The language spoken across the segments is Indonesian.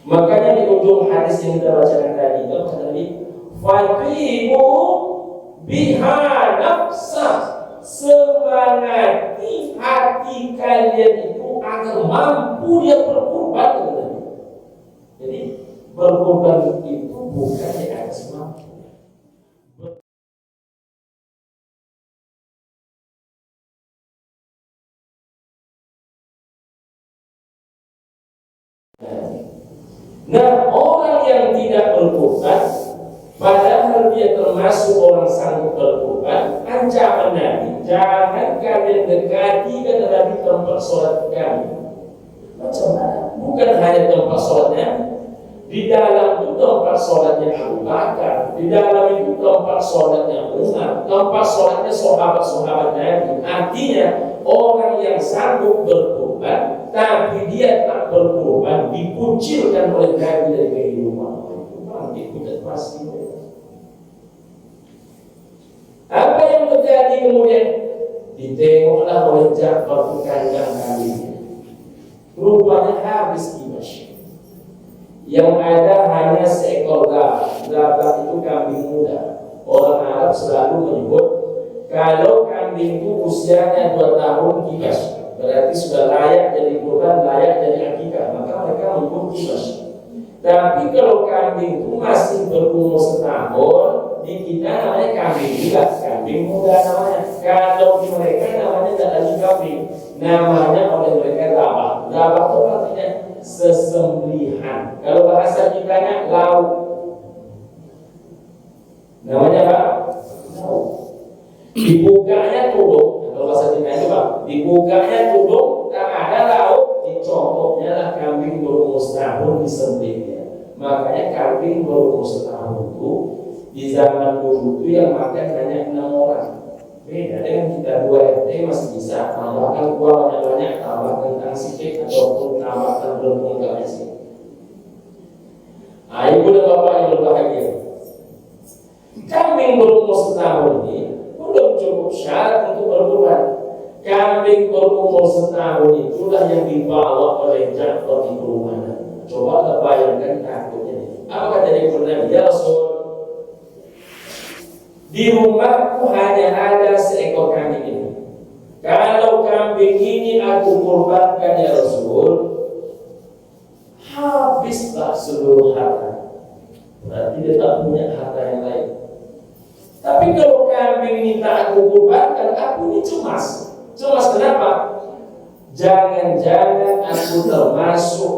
Makanya di ujung hadis yang kita bacakan tadi itu kata Nabi, "Faqimu biha nafsa." Semangati hati kalian itu agar mampu dia berkorban kata Nabi. Jadi berkorban itu bukan di atas mampu. Nah, orang yang tidak berkorban, padahal dia termasuk orang sanggup berkorban, ancaman Nabi, jangan kalian dekati kata Nabi tempat sholat kami. Macam mana? Bukan hanya tempat sholatnya, di dalam itu tempat sholatnya Abu Bakar, di dalam itu tempat sholatnya Umar, tempat sholatnya sahabat-sahabat Nabi. Artinya orang yang sanggup berkorban tapi dia tak berkorban, dikucilkan oleh Nabi dari kehidupan. Itu tidak pasti. Apa yang terjadi kemudian? Ditengoklah oleh Ja'far kandang kambingnya. Rupanya habis Dimasyq. Yang ada hanya seekor gabak. Gabak itu kambing muda. Orang Arab selalu menyebut kalau kambing itu usianya 2 tahun Dimasyq, berarti sudah layak jadi kurban, layak jadi akikah, maka mereka menyebut Dimasyq. Tapi kalau kambing itu masih berumur setahun, di kita namanya kambing juga, kambing muda namanya. Kalau di mereka namanya tidak lagi kambing, namanya oleh mereka labah. Labah itu artinya sesembelihan. Kalau bahasa kitanya lauk, namanya apa? Lauk. Dibukanya tudung, kalau bahasa kita itu Pak, dibukanya tudung, tak ada lauk, dicopotnya lah kambing berumur setahun disembelihnya. Makanya kambing berumur setahun itu di zaman dulu itu yang makan hanya 6 orang. Beda dengan kita 2 RT masih bisa tambahkan kuah banyak-banyak, tambahkan tentang sikit ataupun tambahkan berempung gak sih. Ibu dan bapak yang berbahagia, kambing berumur setahun ini belum cukup syarat untuk berkurban. Kambing berumur setahun itulah yang dibawa oleh Ja'far di perumahan. Coba bayangkan takutnya. Apa kata dia kepada Nabi? Ya Rasul, di rumahku hanya ada seekor kambing ini. Kalau kambing ini aku kurbankan ya Rasul, habislah seluruh harta. Berarti dia tak punya harta yang lain. Tapi kalau kambing ini tak aku kurbankan, aku ini cemas. Cemas kenapa? Jangan-jangan aku termasuk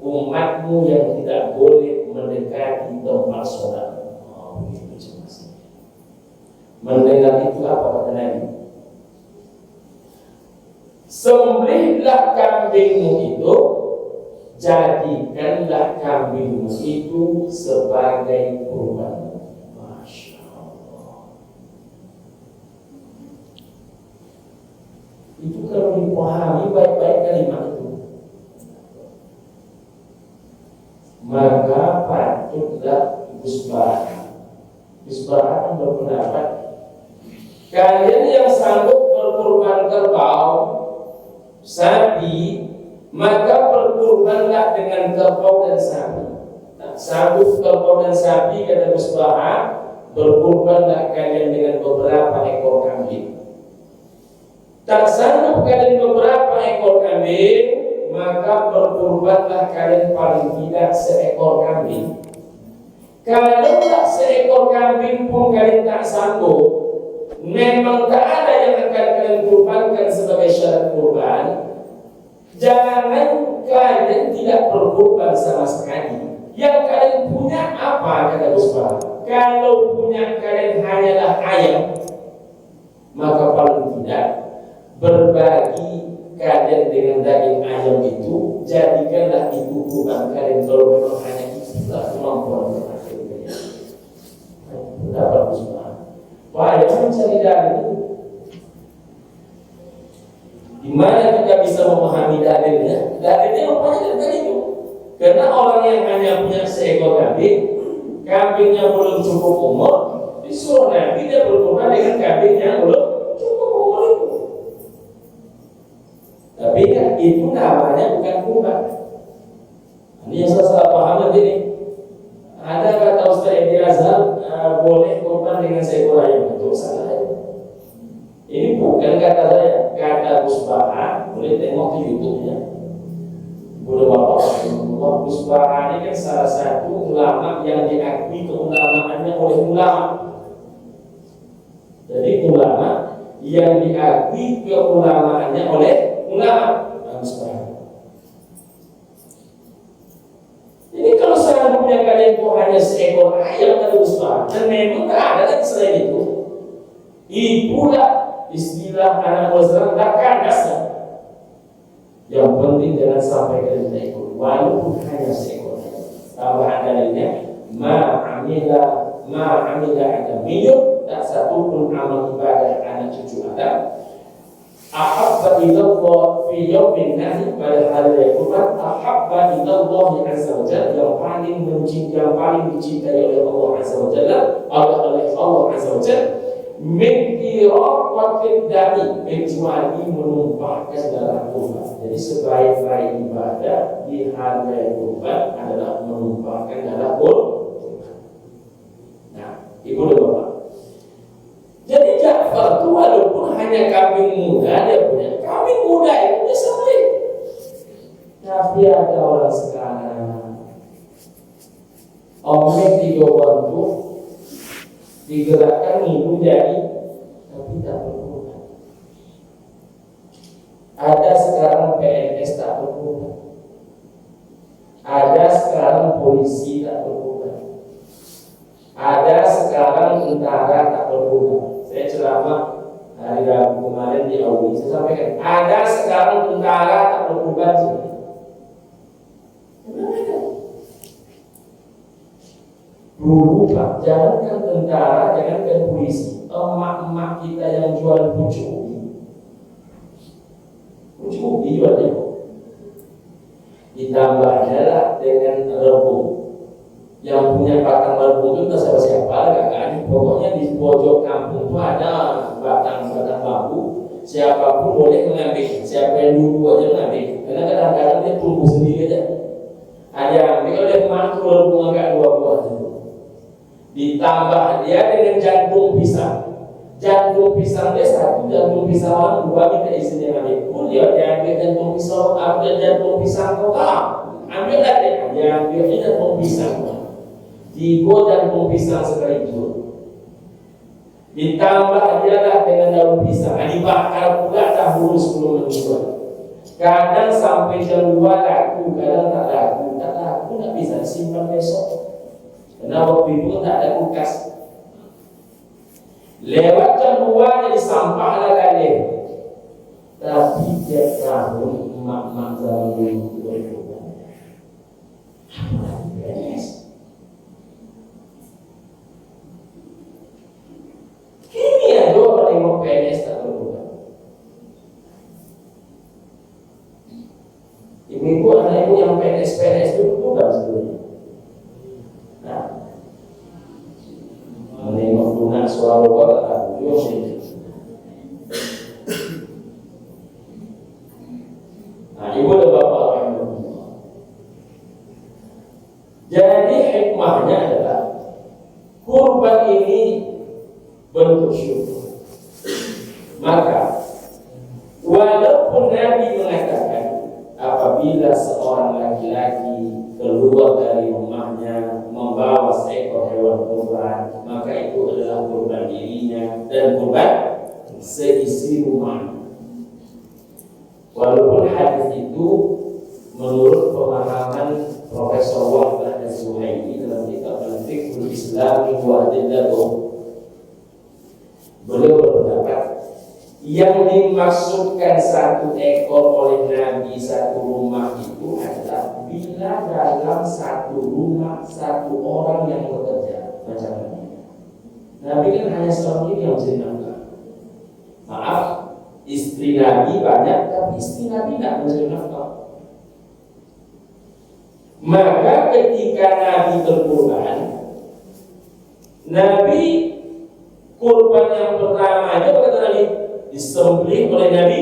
umatmu yang tidak boleh mendekati tempat sholat. Oh, itu cemas. Mendengar itu apa kata Nabi? Sembelihlah kambingmu itu, jadikanlah kambingmu itu sebagai kurban. Itu kalau dipahami baik-baik kalimat itu, maka patutlah Isbah berpendapat, kalian yang sanggup berkurban kerbau, sapi, maka berkurbanlah dengan kerbau dan sapi. Nah, sanggup kerbau dan sapi kata Isbah, berkurbanlah kalian dengan beberapa ekor kambing. Tak sanggup kalian beberapa ekor kambing, maka berkurbanlah kalian paling tidak seekor kambing. Kalau tak seekor kambing pun kalian tak sanggup, memang tak ada yang akan kalian kurbankan sebagai syarat kurban, jangan kalian tidak berkurban sama sekali. Yang kalian punya apa kata Usbah? Kalau punya kalian hanyalah ayam, maka paling tidak berbagi kalian dengan daging ayam itu, jadikanlah itu kurban kalian. Kalau memang hanya itulah kemampuan akhirnya. Dapat Usman. Wah, yang mencari dalil. Di mana kita bisa memahami dalilnya? Dalilnya rupanya dari itu. Karena orang yang hanya punya seekor kambing, kambingnya belum cukup umur, disuruh Nabi dia berkurban dengan kambing yang belum cukup umur itu. Tapi kan itu namanya bukan kurban. Ini yang salah paham nanti nih. Ada kata Ustaz Ibn Azhar boleh korban dengan seekor ayam, itu salah ya. Ini bukan kata saya, kata Gus Baha. Boleh tengok di YouTube-nya. Boleh bapak Gus Baha ini kan salah satu ulama yang diakui keulamaannya oleh ulama. Jadi ulama yang diakui keulamaannya oleh ulama. Gus Baha. Jadi kalau selanjutnya kalian itu hanya seekor ayam dari Gus-Baha, dan memang tak ada lagi selain itu, itulah istilah anak Muslim takkan dasar. Yang penting jangan sampai kalian tidak ikut, walaupun hanya seekor. Tambahan dalilnya, ma'amila ada minyak, tak satu pun amal ibadah anak cucu Adam. Ahabba ilallah fi yawmin nahi, pada hari raya kurban. Ahabba ilallah azza wa jalla, yang paling dicintai oleh Allah azza wa jalla, oleh Allah azza wa jalla, min iraqatil dami, kecuali menumpahkan darah kurban. Jadi sebaik-baik ibadah di hari raya kurban adalah menumpahkan darah kurban. Nah, ibu dan bapak, jadi Ja'far itu walaupun hanya kambing muda, dia punya kambing muda itu bisa baik. Tapi ada orang sekarang omeng 3 bantu digerakkan itu jadi, tapi tak berguna. Ada sekarang PNS tak berguna. Ada sekarang polisi tak berguna. Ada sekarang tentara tak berguna. Saya ceramah hari Rabu kemarin di Audi, saya sampaikan ada sekarang tentara tak berubah sih. Dulu Pak, jangankan tentara, jangankan polisi, emak-emak kita yang jual pucuk ubi jualnya kok. Ditambahnya lah dengan rebung. Yang punya batang rebung itu siapa-siapa kan? Pokoknya di pojok kampung itu ada batang-batang bambu. Siapapun boleh mengambil. Siapa yang dulu aja mengambil. Karena kadang-kadang dia tumbuh sendiri aja. Ada yang ambil oleh mantu rebung agak 2 buah itu. Ditambah dia dengan jantung pisang. Jantung pisang dia satu, jantung pisang orang 2 minta izin yang ambil. Dia ambil jantung pisang, ambil jantung pisang total. Ambil dia ambilnya jantung pisang. 3 jantung pisang sekaligus. Ditambah adalah dengan daun pisang. Dibakar pula dahulu sebelum menjual. Kadang sampai jam 2 laku, kadang tak laku. Tak laku tak bisa simpan besok. Karena waktu itu tak ada kulkas. Lewat jam 2 jadi sampah lah kalian. Tapi tiap tahun emak-emak zaman dulu berubah. Kini ada orang yang mau PNS tak berubah. Ibu-ibu, anak ibu yang PNS itu bukan sebelumnya. Nah, menengok lunak suara orang tak berubah. Nah, ibu dan bapak orang yang berubah. Jadi hikmahnya adalah kurban ini bentuk syukur. Maka walaupun Nabi mengatakan apabila seorang laki-laki keluar dari rumahnya membawa seekor hewan kurban, maka itu adalah kurban dirinya dan kurban seisi rumah. Walaupun hadis itu menurut pemahaman Profesor Wahbah Az-Zuhaili dalam kitab Al-Fiqhul Islami wa Adillatuh, beliau berpendapat yang dimaksudkan 1 ekor oleh Nabi 1 rumah itu adalah bila dalam 1 rumah 1 orang yang bekerja macam ini. Nabi kan hanya seorang ini yang bisa dinafkah. Maaf, istri Nabi banyak, tapi istri Nabi tidak mencari nafkah. Maka ketika Nabi berkurban, Nabi kurban yang pertama itu kata Nabi disembelih oleh Nabi,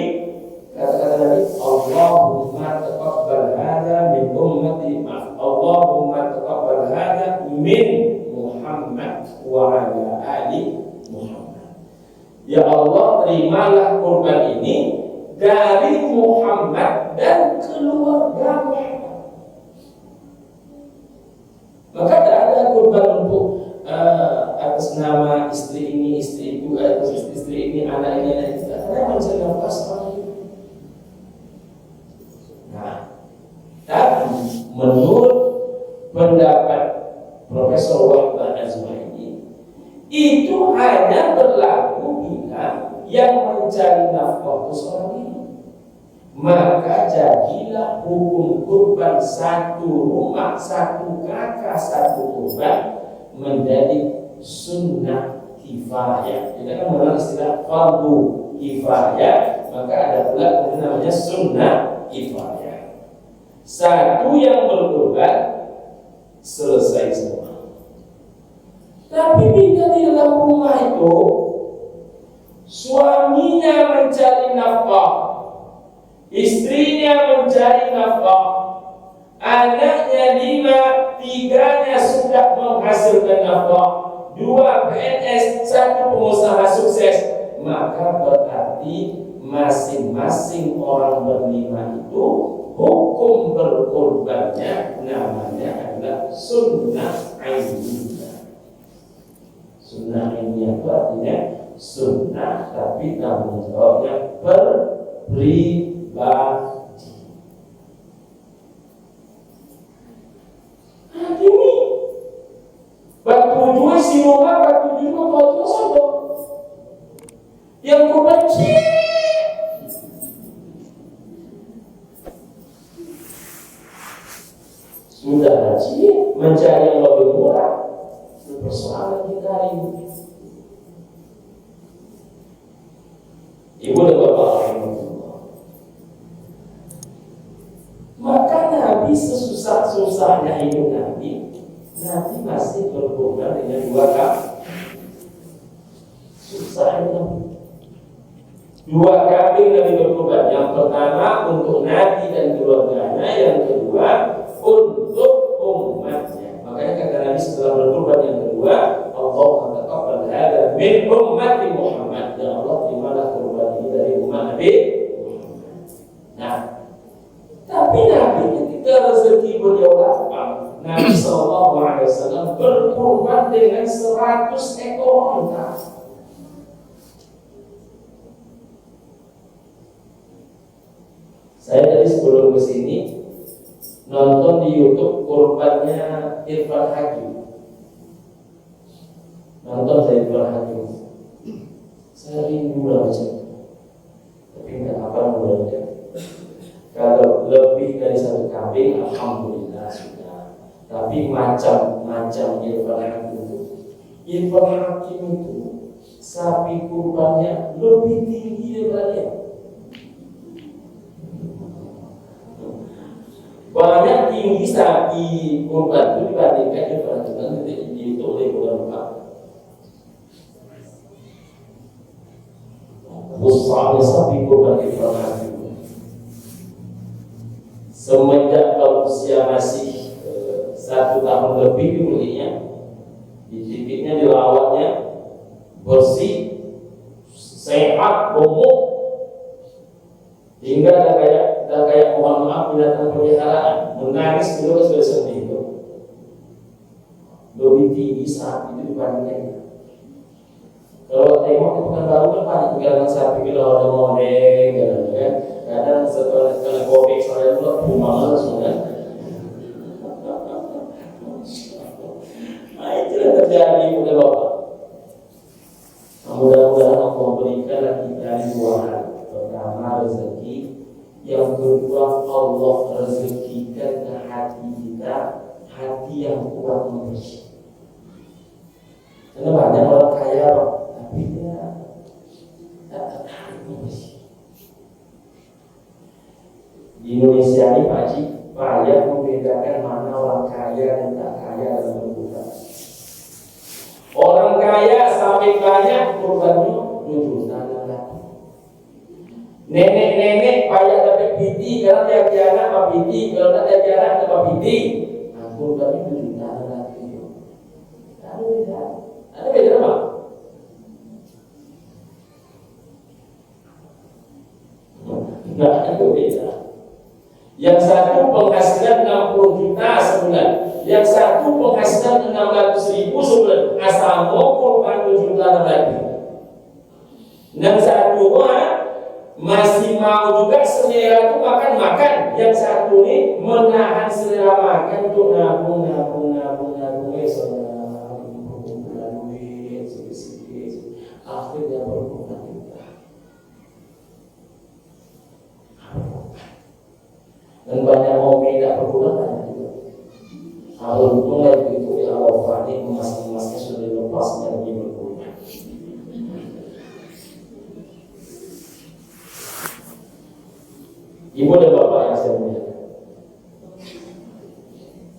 kata Nabi, Allahumma taqabbal hadza min ummati Allahumma taqabbal hadza min Muhammad wa ala ali Muhammad. Ya Allah, terimalah kurban ini dari Muhammad dan keluarga Muhammad. Maka tidak ada kurban untuk atas nama istri ini, istri itu, atas istri ini, anak ini, anak itu. Ada mencari nafkah seorang itu. Nah, tapi menurut pendapat Profesor Wahbah Azwaini, itu hanya berlaku bila yang mencari nafkah itu seorang ini. Maka jadilah hukum kurban satu rumah, satu kakak, satu kurban menjadi sunnah kifayah. Kita kan mengenal istilah fardu kifayah, maka ada pula yang namanya sunnah kifayah. Satu yang berkurban selesai semua. Tapi bila di dalam rumah itu suaminya mencari nafkah, istrinya mencari nafkah, anaknya 5, 3-nya sudah menghasilkan nafkah, 2 PNS, 1 pengusaha sukses, maka berarti masing-masing orang berlima itu hukum berkurbannya namanya adalah sunnah ainiyah. Sunnah ainiyah itu artinya sunnah tapi tanggung jawabnya pribadi. Ini batu dua sinoma, batu dua batu sobo yang berbenci. Sudah haji mencari yang lebih murah, persoalan kita ini. Ibu dan bapak rahimahullah, maka Nabi sesusah-susahnya hidup Nabi masih berhubungan dengan 2 kali. Susah itu 2 kali Nabi berkorban. Yang pertama untuk Nabi dan keluarganya, yang kedua untuk umatnya. Makanya kata Nabi setelah berkorban yang kedua, Allahumma taqabbal hadza min ummati Muhammad. Ya Allah, terimalah korban ini dari umat Nabi Muhammad. Nah, tapi Nabi ketika rezeki beliau lapang, Nabi SAW berkorban dengan 100 ekor unta. Saya tadi sebelum kesini nonton di YouTube kurbannya Irfan Hakim. Nonton saya Irfan Hakim. Saya rindu macam, tapi nggak apa mudah-mudahan. Kalau lebih dari 1 kambing, alhamdulillah sudah. Tapi macam-macam Irfan Hakim itu. Irfan Hakim itu sapi kurbannya lebih tinggi daripada dia. Banyak tinggi sapi kurban itu dibandingkan Irfan Hakim itu oleh ulama. Besarnya sapi kurban Irfan Hakim. Semenjak usia masih 1 tahun lebih dibelinya, dicicipnya, dilawatnya, bersih, sehat, gemuk, hingga dah kayak mohon maaf binatang peliharaan, menangis dulu sudah sedih itu. Lebih tinggi saat itu dibandingkan. Kalau tengok di Pekanbaru kan banyak pegangan sapi kalau ada modeng, kan? Kadang setelah kopek saya pula rumah langsung kan. Nah itu yang terjadi pada Bapak. Mudah-mudahan Allah berikanlah kita 2 hal. Pertama rezeki, yang kedua Allah rezekikan ke hati kita, hati yang kuat memberi. Karena banyak orang kaya Pak, tapi dia tak tertarik memberi. Di Indonesia ini Pak Haji payah membedakan mana orang kaya dan tak kaya dalam berkurban. Orang kaya sampai banyak kurbannya 7 juta. Nenek-nenek payah dapat piti, kalau tiap anak apa piti, kalau tak tiap anak apa piti. Aku tadi berita lagi. Ada beda apa? Nah, itu beda. Yang satu penghasilan 60 juta sebulan, yang satu penghasilan 600.000 sebulan. Asal mau korban 7 juta lagi. Yang satu masih mau juga selera itu makan. Yang satu ini menahan selera makan untuk nabung duit sedikit. Akhirnya berkurang juga. Dan banyak orang tidak berkurang banyak juga. Kalau untungnya itu ya Allah Fadi emasnya sudah dilepas dan lebih berkurang. Ibu dan bapak yang saya muliakan.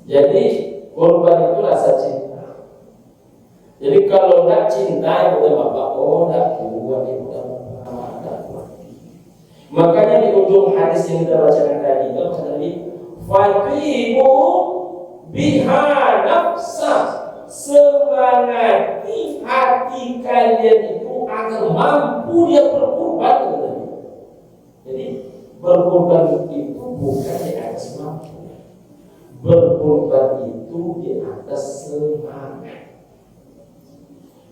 Jadi korban itu rasa cinta. Jadi kalau tidak cinta ibu dan bapak, tidak kuat ibu dan bapak, tidak kuat. Makanya di ujung hadis yang kita bacakan tadi itu kata Nabi, "Fatimu biha nafsa." Semangati hati kalian itu agar mampu dia berkorban. Jadi berkorban itu bukan di atas mampu. Berkorban itu di atas semangat.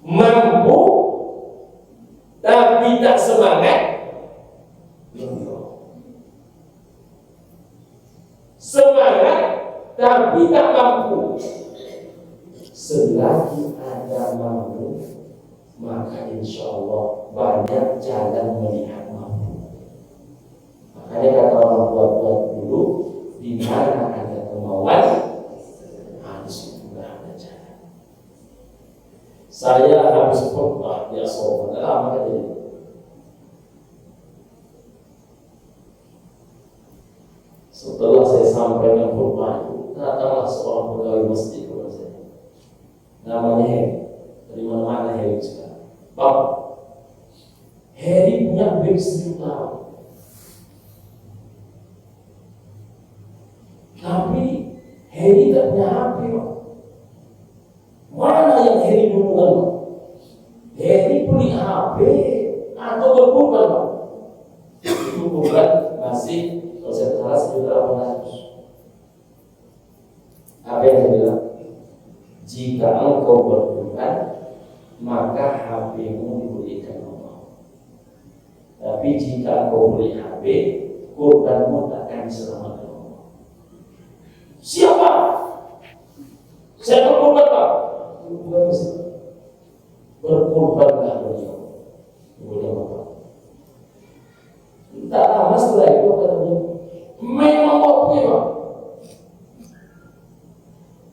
Mampu tapi tak semangat. Semangat tapi tak mampu. Selagi ada mampu, maka insya Allah banyak jalan melihat mampu. Makanya kata orang tua dulu, di mana ada kemauan, harus juga ada jalan. Saya habis khutbah di Asofan, lama kan jadi. Setelah saya sampaikan khutbah itu, datanglah seorang pegawai masjid kepada saya. Namanya Heri, dari mana-mana Heri sekarang. Bapak, Heri punya duit 1 juta. Tapi Heri tak punya HP, Pak. Mana yang Heri duluan, Pak? Heri beli HP atau berkorban, Pak? Itu korban masih, kalau saya salah 1.800.000. Apa yang saya bilang? Jika engkau berkorban, maka HP-mu diberikan Allah. Tapi jika engkau beli HP, korbanmu takkan diselamatkan Allah. Siapa? Saya berkorban, Pak. Bukan mesti. Berkorbanlah beliau. Boleh Bapak. Tak lama setelah itu katanya, memang waktunya, Pak.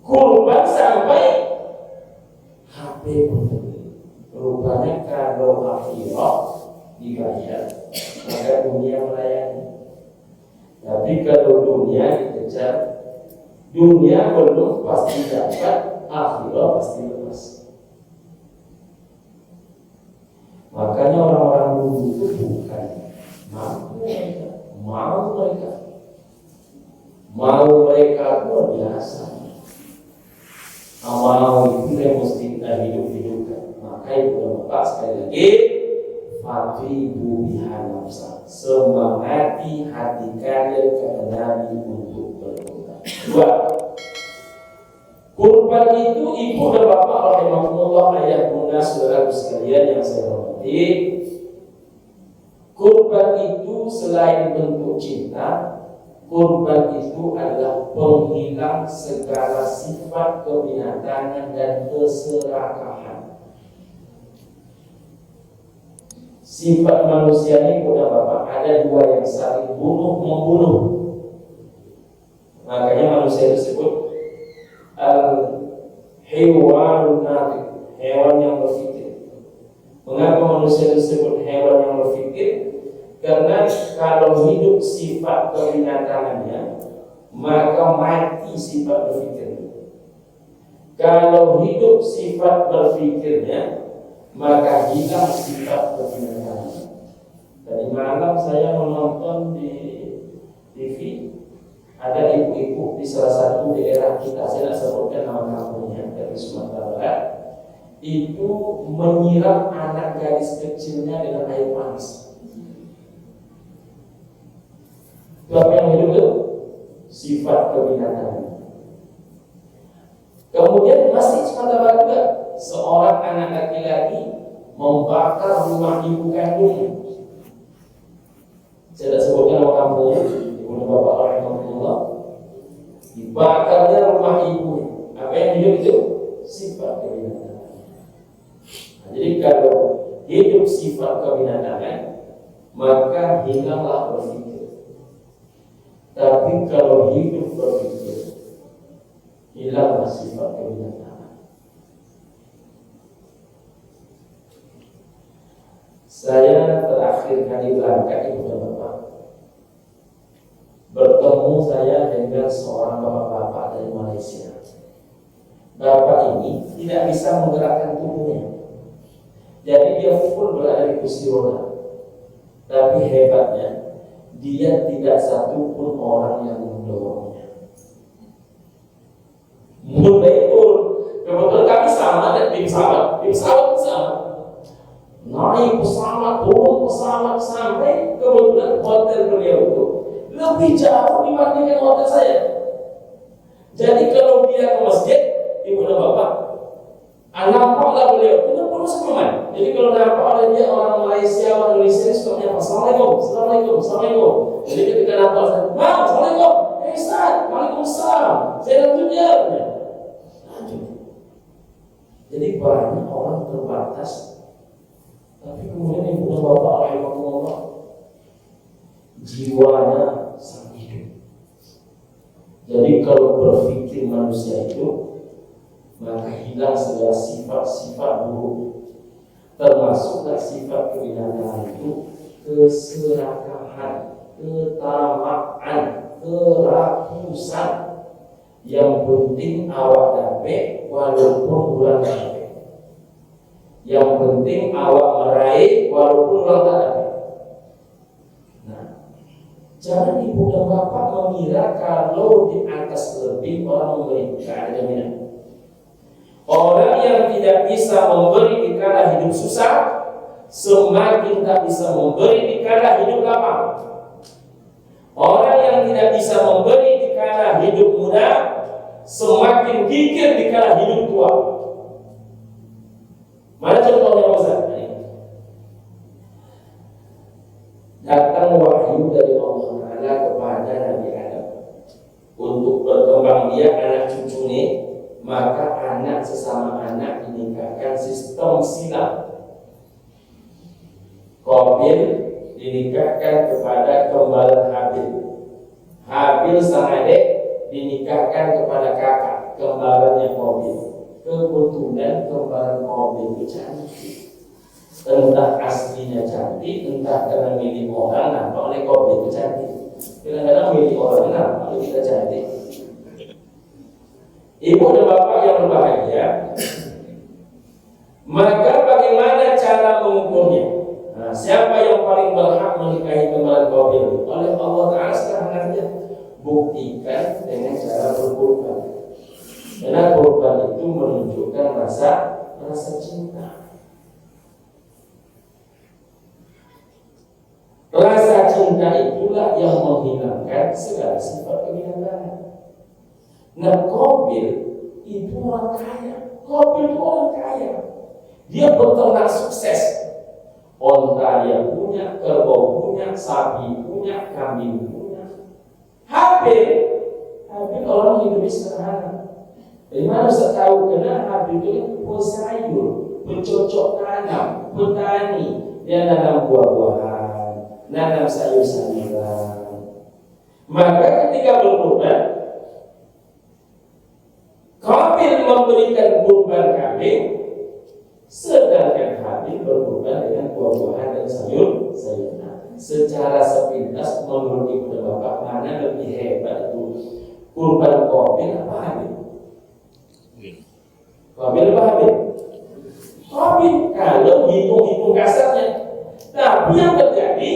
Korban sampai HP pun rupanya kalau akhirah dibayar, maka dunia melayani. Tapi kalau dunia dikejar, dunia belum pasti dapat, akhirah pasti lepas. Makanya orang-orang dulu itu bukan mau mereka luar biasa. Amal itu yang mesti kita hidup-hidupkan. Maka itu Bapak sekali lagi, fatibu biha nafsa, semangati hati kalian kepada Nabi untuk berkorban. 2. Kurban itu ibu dan bapak rahimahumullah, ayah bunda saudara sekalian yang saya hormati. Kurban itu selain bentuk cinta, kurban itu adalah penghilang segala sifat kebinatangan dan keserakahan. Sifat manusia ini kepada Bapak ada 2 yang saling bunuh-membunuh. Makanya manusia disebut al-hewanun natiq, hewan yang berpikir. Mengapa manusia disebut hewan yang berpikir? Karena kalau hidup sifat kebinatangannya, maka mati sifat berpikirnya. Kalau hidup sifat berpikirnya, maka hilang sifat kebinatangannya. Tadi malam saya menonton di TV, ada ibu-ibu di salah satu daerah kita, saya tidak sebutkan nama kampungnya, dari Sumatera Barat, itu menyiram anak gadis kecilnya dengan air panas. Itu apa yang hidup itu? Sifat kebinatangan. Kemudian masih Sumatera Barat juga, seorang anak laki-laki membakar rumah ibu kandungnya. Saya tidak sebutkan nama kampungnya, ibu dan bapak rahimahullah. Dibakarnya rumah ibunya. Apa yang hidup itu? Sifat kebinatangan. Nah, jadi kalau hidup sifat kebinatangan, maka hilanglah berpikir. Tapi kalau hidup berpikir, hilanglah sifat kebinatangan. Saya terakhir kali berangkat ibu dan bapak, bertemu saya dengan seorang bapak-bapak dari Malaysia. Bapak ini tidak bisa menggerakkan tubuhnya, jadi dia full berada di kursi roda. Tapi hebatnya, dia tidak satu pun orang yang mendorongnya. Betul, kebetulan kami sama dan di pesawat sama. Naik pesawat, turun pesawat, sampai kebetulan hotel beliau itu lebih jauh dibandingkan hotel saya. Jadi kalau dia ke masjid, ibu dan bapak, nampaklah beliau itu penuh semangat. Jadi kalau nampak oleh dia orang Malaysia, orang Indonesia, suka menyapa Assalamualaikum, Assalamualaikum, Assalamualkum. Jadi ketika nampak saya, Bang, Assalamualaikum, Ustaz, Waalaikumsalam, saya lanjut dia. Lanjut. Jadi banyak orang terbatas. Tapi kemudian ibu dan bapak rahimahullah, jiwanya sangat hidup. Jadi kalau berpikir manusia itu, maka hilang segala sifat-sifat buruk, termasuklah sifat kebinatangan itu, keserakahan, ketamaan, kerakusan. Yang penting awak dapat walaupun bulan dapat. Yang penting awak meraih walaupun orang tak dapat. Nah, jangan ibu dan bapak mengira kalau di atas lebih orang memberi, tidak ada jaminan. Orang yang tidak bisa memberi dikala hidup susah, semakin tak bisa memberi dikala hidup lapang. Orang yang tidak bisa memberi dikala hidup muda, semakin gigih dikala hidup tua. Mana contohnya Ustaz? Datang wahyu dari Allah Ta'ala kepada Nabi Adam untuk berkembang biak anak cucunya, maka anak sesama anak dinikahkan sistem silam. Qabil dinikahkan kepada kembaran Habil. Habil sang adik dinikahkan kepada kakak kembarannya Qabil. Kebetulan kembaran Qabil itu cantik. Entah aslinya cantik, entah karena milih orang nampak oleh Qabil itu cantik. Kadang-kadang milih orang nampak kita cantik. Ibu dan bapak yang berbahagia, maka bagaimana cara mengukurnya? Nah, siapa yang paling berhak menikahi kembaran Qabil? Oleh Allah Ta'ala sekarang saja. Buktikan dengan cara berkorban. Karena korban itu menunjukkan rasa cinta. Rasa cinta itulah yang menghilangkan segala sifat kebinatangan. Nah, Qabil itu orang kaya. Qabil itu orang kaya. Dia beternak sukses. Onta dia punya, kerbau punya, sapi punya, kambing punya. Habil orang hidup sederhana. Dari mana saya tahu? Karena Habil itu pesayur, pencocok tanam, petani. Dia nanam buah-buahan, nanam sayur-sayuran. Maka ketika berkorban, Qabil memberikan kurban kambing, sedangkan Habil berkorban dengan buah-buahan dan sayur-sayuran. Secara sepintas menurut ibu dan bapak, mana lebih hebat itu? Kurban Qabil apa Habil? Qabil apa Habil? Qabil, kalau hitung-hitung kasarnya. Tapi yang terjadi,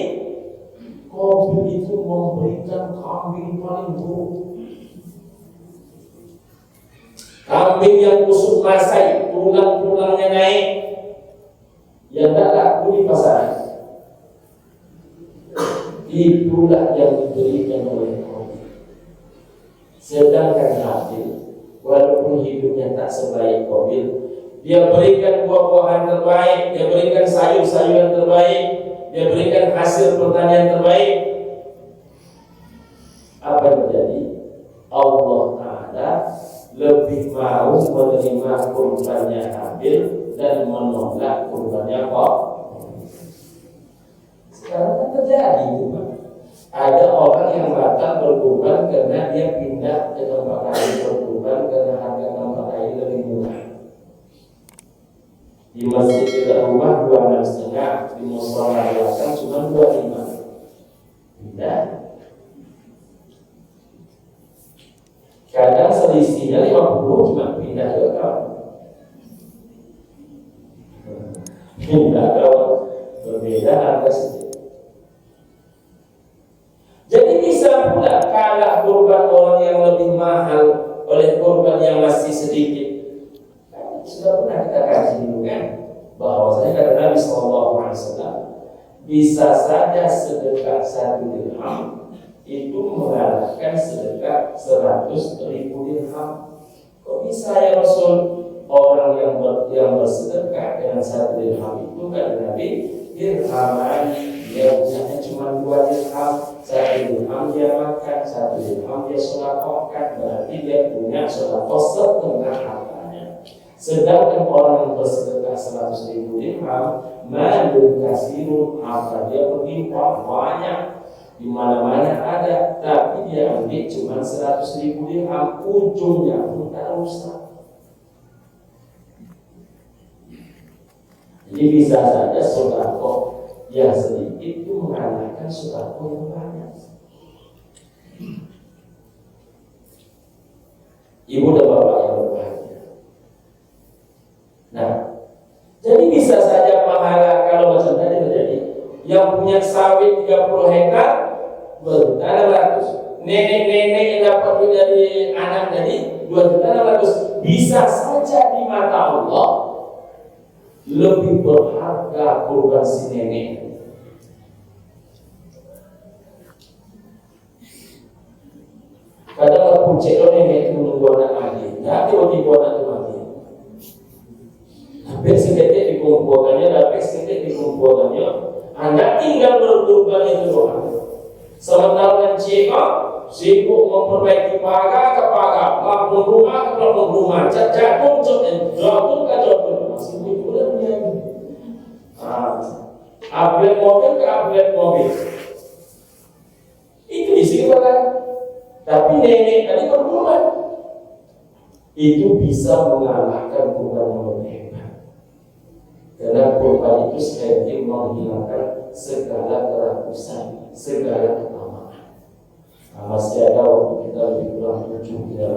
Qabil itu memberikan Kambing yang busuk masai, tulang-tulangnya naik, yang tak laku di pasaran, itulah yang diberikan oleh Allah. Sedangkan Habil, walaupun hidupnya tak sebaik Qabil, dia berikan buah-buahan terbaik, dia berikan sayur-sayuran terbaik, dia berikan hasil pertanian terbaik. Apa yang terjadi? Allah Ta'ala lebih mau menerima kurbannya Habil dan menolak kurbannya Qabil. Sekarang kan terjadi itu, Pak. Ada orang yang batal berkurban karena dia pindah ke tempat lain berkurban karena harga tempat lain lebih murah. Di masjid dekat rumah 26,5, di mushola belakang cuma 25. Pindah. Kadang selisihnya 50, cuma pindah ke kawan. Pindah kawan, berbeda harga sedikit. Jadi bisa pula kalah kurban orang yang lebih mahal oleh kurban yang masih sedikit. Sudah pernah kita kaji dulu kan, bahwasanya kata Nabi SAW, bisa saja sedekah 1 dirham itu mengalahkan sedekah 100.000 dirham. Kok bisa ya Rasul? Orang yang bersedekah dengan 1 dirham itu kata Nabi, dirhaman dia punyanya cuma 2 dirham, 1 dirham dia makan, 1 dirham dia sedekahkan, berarti dia punya sedekah setengah hartanya. Sedangkan orang yang bersedekah 100.000 dirham, malun kasirun, harta dia berlimpah banyak, di mana-mana ada, tapi dia ambil cuma 100.000 dirham, ujungnya pun tak rusak. Jadi bisa saja sedekah yang sedikit itu mengalahkan sedekah yang banyak. Ibu dan bapak yang berbahagia. Nah, jadi bisa saja pahala kalau macam tadi terjadi. Yang punya sawit 30 hektar $2.600.000. Nenek-nenek yang dapat dari anak tadi $2.600.000. Bisa saja di mata Allah lebih berharga kurban si nenek. Kadang aku cek nenek itu menunggu anak mati, tapi waktu anak itu mati. Tapi seketik dikumpulkannya, tapi seketik dikumpulkannya, anak tinggal berkurban itu doang. Sementara Ciko sibuk memperbaiki pagar ke pagar, bangun rumah ke bangun rumah, jatuh ke jatuh, masih bulan dia. Upgrade mobil ke upgrade mobil. Itu di sini kan. Tapi nenek tadi berkurban. Itu bisa mengalahkan kurban yang lebih hebat. Karena kurban itu sekali menghilangkan segala kerakusan, segala ketamaan. Masih ada waktu kita lebih kurang 7 hingga